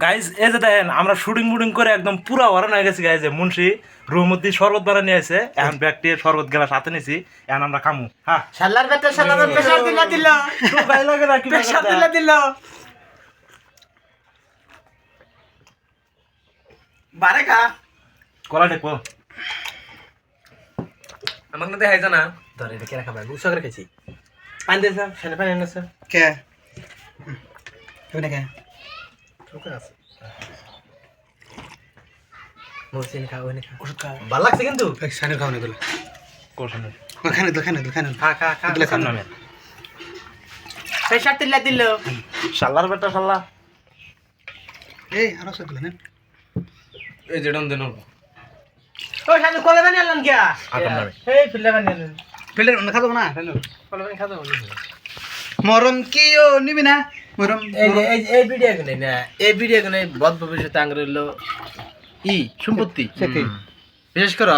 guys এই যে দেখেন আমরা শুটিং মুটিং করে একদম পুরা ওরান হয়ে গেছি গাইজ মুন্সি রুমুদ্দি শরবত বানা নিয়ে আসে এখন ব্যক্তি শরবত গেলা সাথে নিছি এখন আমরা খামু হ্যাঁ শালার বেটা শালার প্রেসার দিল তো গাই লাগে না কি প্রেসার দিল বারে খা কলা দেখবো আমাকে না দেখাই জানা ধরে রেখে রাখা ভাই উৎসব রেখেছি পানি দে স্যার সেনে পানি এনে স্যার কে ওইটা কে শুকা আছে মোরসিন খা ওইনে খা ওষুধ খা ভালো লাগছে কিন্তু সানি খাওয়ানো দিল কোশনে খানে তো খানে খা খা খা দিলে খান নামে প্রেসার দিল শালার বেটা শালা এই আরো সব দিলে না এই যেডন দেন ও শালা কলে বানি আনলাম কি আতম নামে এই ফিল্লে বানি আনলাম ফিল্টার না খাবো না কলে বানি খাও মরম কি ও নিবি না মরম এই ভিডিও গুনে না এই ভিডিও গুনে বদ ভবিষ্যতে আঙ্গুর হলো ই সম্পত্তি বিশেষ করে